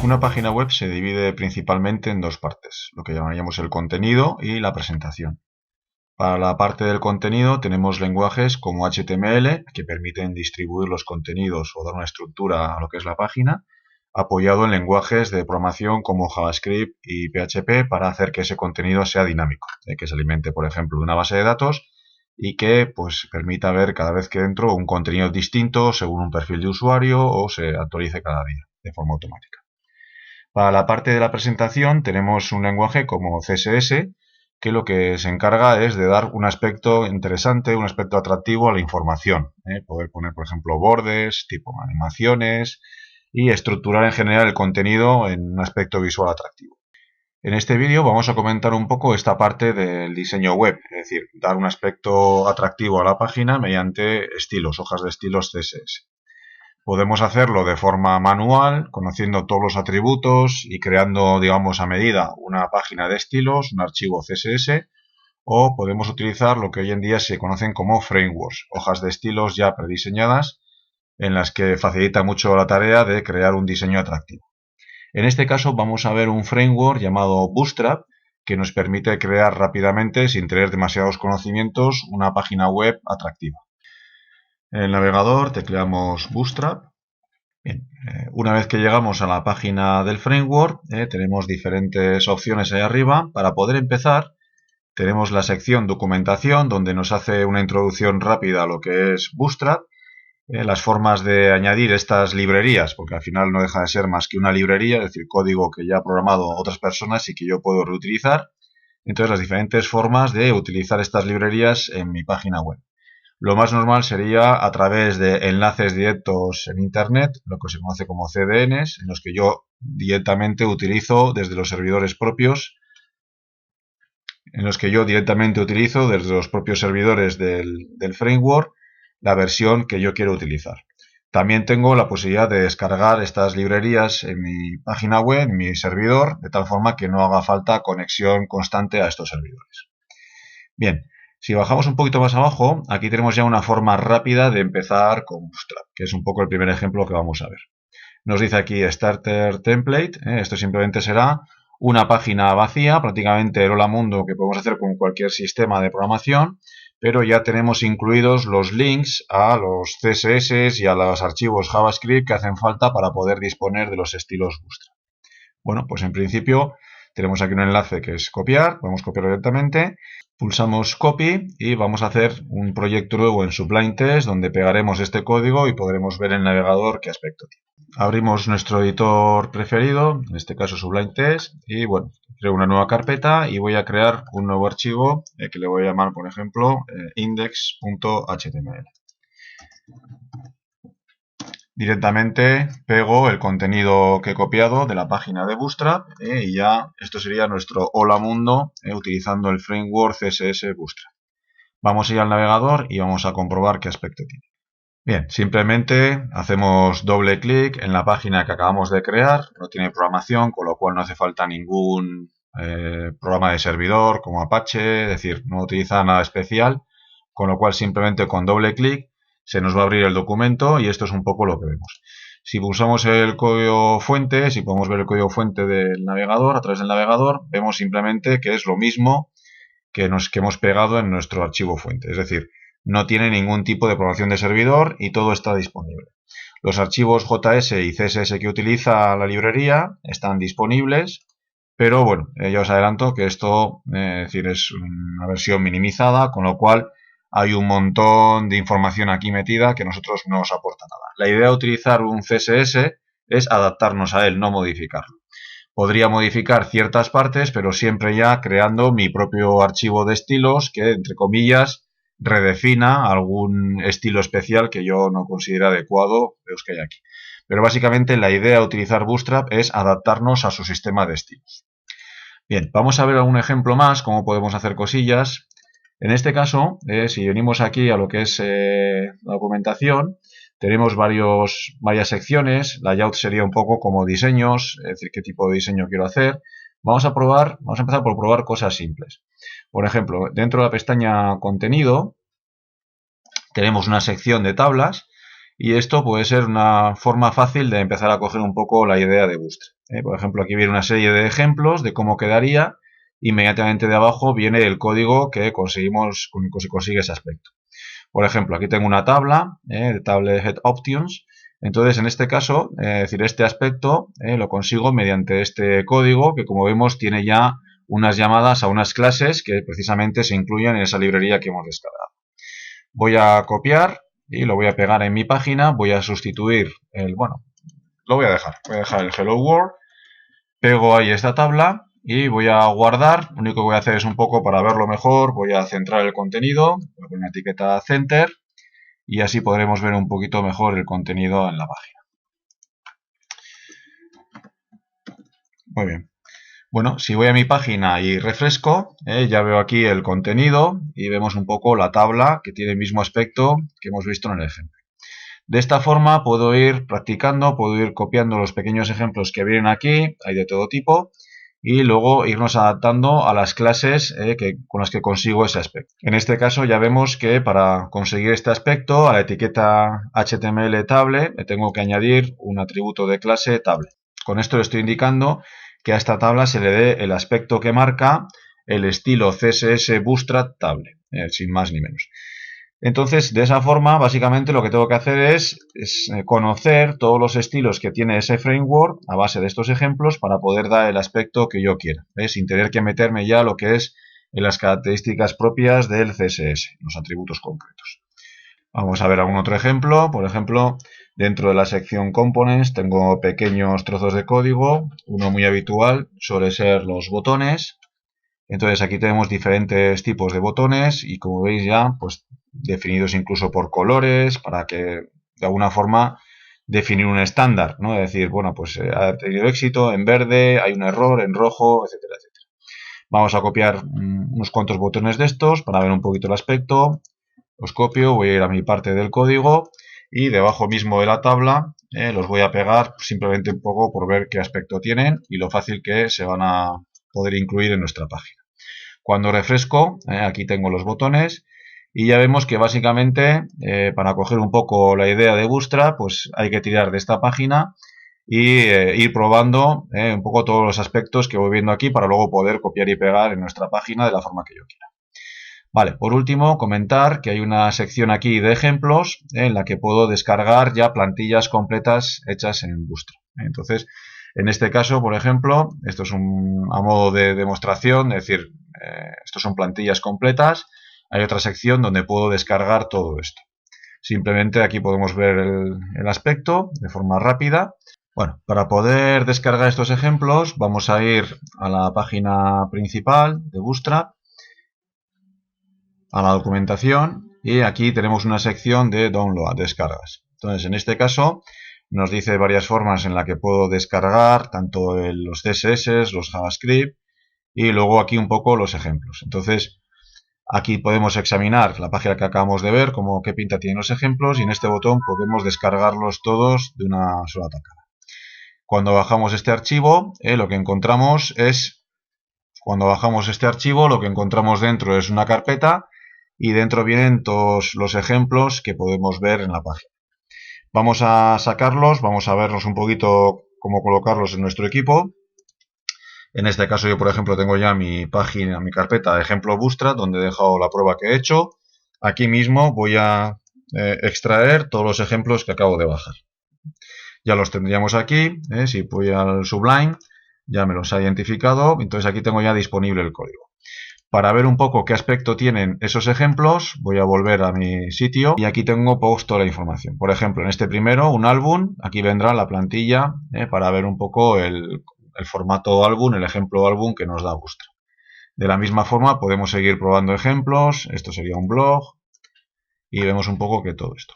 Una página web se divide principalmente en dos partes, lo que llamaríamos el contenido y la presentación. Para la parte del contenido tenemos lenguajes como HTML, que permiten distribuir los contenidos o dar una estructura a lo que es la página, apoyado en lenguajes de programación como JavaScript y PHP para hacer que ese contenido sea dinámico, que se alimente, por ejemplo, de una base de datos y que pues permita ver cada vez que entro un contenido distinto según un perfil de usuario o se actualice cada día de forma automática. Para la parte de la presentación tenemos un lenguaje como CSS que lo que se encarga es de dar un aspecto interesante, un aspecto atractivo a la información. Poder poner, por ejemplo, bordes, tipo animaciones y estructurar en general el contenido en un aspecto visual atractivo. En este vídeo vamos a comentar un poco esta parte del diseño web, es decir, dar un aspecto atractivo a la página mediante estilos, hojas de estilos CSS. Podemos hacerlo de forma manual, conociendo todos los atributos y creando, digamos, a medida una página de estilos, un archivo CSS, o podemos utilizar lo que hoy en día se conocen como frameworks, hojas de estilos ya prediseñadas, en las que facilita mucho la tarea de crear un diseño atractivo. En este caso vamos a ver un framework llamado Bootstrap, que nos permite crear rápidamente, sin tener demasiados conocimientos, una página web atractiva. En el navegador tecleamos Bootstrap. Bien, una vez que llegamos a la página del framework, tenemos diferentes opciones ahí arriba. Para poder empezar, tenemos la sección documentación, donde nos hace una introducción rápida a lo que es Bootstrap, las formas de añadir estas librerías, porque al final no deja de ser más que una librería, es decir, código que ya ha programado otras personas y que yo puedo reutilizar. Entonces, las diferentes formas de utilizar estas librerías en mi página web. Lo más normal sería a través de enlaces directos en Internet, lo que se conoce como CDNs, en los que yo directamente utilizo desde los servidores propios, desde los propios servidores del framework, la versión que yo quiero utilizar. También tengo la posibilidad de descargar estas librerías en mi página web, en mi servidor, de tal forma que no haga falta conexión constante a estos servidores. Bien. Si bajamos un poquito más abajo, aquí tenemos ya una forma rápida de empezar con Bootstrap, que es un poco el primer ejemplo que vamos a ver. Nos dice aquí Starter Template, esto simplemente será una página vacía, prácticamente el hola mundo que podemos hacer con cualquier sistema de programación, pero ya tenemos incluidos los links a los CSS y a los archivos JavaScript que hacen falta para poder disponer de los estilos Bootstrap. Bueno, pues en principio tenemos aquí un enlace que es copiar, podemos copiarlo directamente. Pulsamos Copy y vamos a hacer un proyecto nuevo en Sublime Text donde pegaremos este código y podremos ver en el navegador qué aspecto tiene. Abrimos nuestro editor preferido, en este caso Sublime Text, y bueno, creo una nueva carpeta y voy a crear un nuevo archivo que le voy a llamar, por ejemplo, index.html. Directamente pego el contenido que he copiado de la página de Bootstrap y ya esto sería nuestro hola mundo utilizando el framework CSS Bootstrap. Vamos a ir al navegador y vamos a comprobar qué aspecto tiene. Bien, simplemente hacemos doble clic en la página que acabamos de crear, no tiene programación, con lo cual no hace falta ningún programa de servidor como Apache, es decir, no utiliza nada especial, con lo cual simplemente con doble clic se nos va a abrir el documento y esto es un poco lo que vemos. Si pulsamos el código fuente, si podemos ver el código fuente del navegador, a través del navegador, vemos simplemente que es lo mismo que hemos pegado en nuestro archivo fuente. Es decir, no tiene ningún tipo de programación de servidor y todo está disponible. Los archivos JS y CSS que utiliza la librería están disponibles, pero bueno, ya os adelanto que esto es una versión minimizada, con lo cual hay un montón de información aquí metida que a nosotros no nos aporta nada. La idea de utilizar un CSS es adaptarnos a él, no modificarlo. Podría modificar ciertas partes, pero siempre ya creando mi propio archivo de estilos que, entre comillas, redefina algún estilo especial que yo no considero adecuado de los que hay aquí. Pero básicamente la idea de utilizar Bootstrap es adaptarnos a su sistema de estilos. Bien, vamos a ver algún ejemplo más, cómo podemos hacer cosillas. En este caso, si venimos aquí a lo que es la documentación, tenemos varias secciones. Layout sería un poco como diseños, es decir, qué tipo de diseño quiero hacer. Vamos a empezar por probar cosas simples. Por ejemplo, dentro de la pestaña contenido tenemos una sección de tablas Y esto puede ser una forma fácil de empezar a coger un poco la idea de Bootstrap. Por ejemplo, aquí viene una serie de ejemplos de cómo quedaría. Inmediatamente de abajo viene el código que conseguimos, se consigue ese aspecto. Por ejemplo, aquí tengo una tabla, de Table Head Options. Entonces, en este caso, es decir, este aspecto lo consigo mediante este código que, como vemos, tiene ya unas llamadas a unas clases que precisamente se incluyen en esa librería que hemos descargado. Voy a copiar y lo voy a pegar en mi página. Voy a sustituir lo voy a dejar el Hello World, pego ahí esta tabla y voy a guardar. Lo único que voy a hacer es un poco para verlo mejor, voy a centrar el contenido, voy a poner una etiqueta Center y así podremos ver un poquito mejor el contenido en la página. Muy bien. Bueno, si voy a mi página y refresco, ya veo aquí el contenido y vemos un poco la tabla que tiene el mismo aspecto que hemos visto en el ejemplo. De esta forma puedo ir practicando, puedo ir copiando los pequeños ejemplos que vienen aquí, hay de todo tipo, y luego irnos adaptando a las clases con las que consigo ese aspecto. En este caso ya vemos que para conseguir este aspecto, a la etiqueta HTML table le tengo que añadir un atributo de clase table. Con esto le estoy indicando que a esta tabla se le dé el aspecto que marca el estilo CSS Bootstrap table, sin más ni menos. Entonces, de esa forma, básicamente lo que tengo que hacer es conocer todos los estilos que tiene ese framework a base de estos ejemplos para poder dar el aspecto que yo quiera, sin tener que meterme ya lo que es en las características propias del CSS, los atributos concretos. Vamos a ver algún otro ejemplo. Por ejemplo, dentro de la sección Components tengo pequeños trozos de código. Uno muy habitual suele ser los botones. Entonces aquí tenemos diferentes tipos de botones y, como veis, ya pues definidos incluso por colores para que de alguna forma definir un estándar, ¿no? Es decir, bueno, pues ha tenido éxito en verde, hay un error en rojo, etcétera, etcétera. Vamos a copiar unos cuantos botones de estos para ver un poquito el aspecto. Los copio, voy a ir a mi parte del código y debajo mismo de la tabla los voy a pegar simplemente un poco por ver qué aspecto tienen y lo fácil que se van a poder incluir en nuestra página. Cuando refresco, aquí tengo los botones y ya vemos que básicamente para coger un poco la idea de Bootstrap, pues hay que tirar de esta página y ir probando un poco todos los aspectos que voy viendo aquí para luego poder copiar y pegar en nuestra página de la forma que yo quiera. Vale, por último, comentar que hay una sección aquí de ejemplos en la que puedo descargar ya plantillas completas hechas en Bootstrap. Entonces, en este caso, por ejemplo, esto es a modo de demostración, es decir, estos son plantillas completas. Hay otra sección donde puedo descargar todo esto. Simplemente aquí podemos ver el aspecto de forma rápida. Bueno, para poder descargar estos ejemplos vamos a ir a la página principal de Bootstrap, a la documentación, y aquí tenemos una sección de download, descargas. Entonces, en este caso nos dice varias formas en las que puedo descargar tanto los CSS, los JavaScript y luego aquí un poco los ejemplos. Entonces, aquí podemos examinar la página que acabamos de ver, qué pinta tienen los ejemplos, y en este botón podemos descargarlos todos de una sola tacada. Cuando bajamos este archivo, lo que encontramos dentro es una carpeta y dentro vienen todos los ejemplos que podemos ver en la página. Vamos a sacarlos, vamos a verlos un poquito cómo colocarlos en nuestro equipo. En este caso yo, por ejemplo, tengo ya mi página, mi carpeta de ejemplo Bootstrap, donde he dejado la prueba que he hecho. Aquí mismo voy a extraer todos los ejemplos que acabo de bajar. Ya los tendríamos aquí. Si voy al Sublime, ya me los ha identificado. Entonces aquí tengo ya disponible el código. Para ver un poco qué aspecto tienen esos ejemplos, voy a volver a mi sitio y aquí tengo toda la información. Por ejemplo, en este primero, un álbum, aquí vendrá la plantilla para ver un poco el formato álbum, el ejemplo álbum que nos da Bootstrap. De la misma forma podemos seguir probando ejemplos. Esto sería un blog y vemos un poco que todo esto.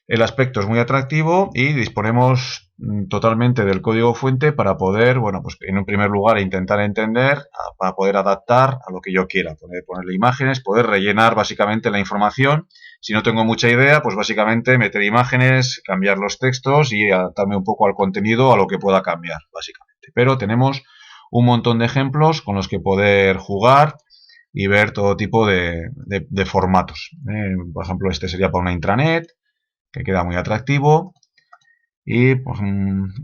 El aspecto es muy atractivo y disponemos totalmente del código fuente para poder, pues en un primer lugar intentar entender, para poder adaptar a lo que yo quiera, ponerle imágenes, poder rellenar básicamente la información. Si no tengo mucha idea, pues básicamente meter imágenes, cambiar los textos y adaptarme un poco al contenido, a lo que pueda cambiar, básicamente. Pero tenemos un montón de ejemplos con los que poder jugar y ver todo tipo de formatos. Por ejemplo, este sería para una intranet. que queda muy atractivo. Y pues,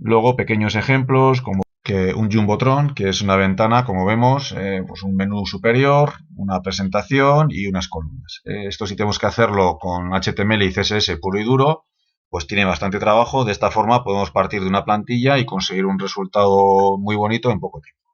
luego pequeños ejemplos como que un Jumbotron, que es una ventana, como vemos, pues un menú superior, una presentación y unas columnas. Esto si tenemos que hacerlo con HTML y CSS puro y duro, pues tiene bastante trabajo. De esta forma podemos partir de una plantilla y conseguir un resultado muy bonito en poco tiempo.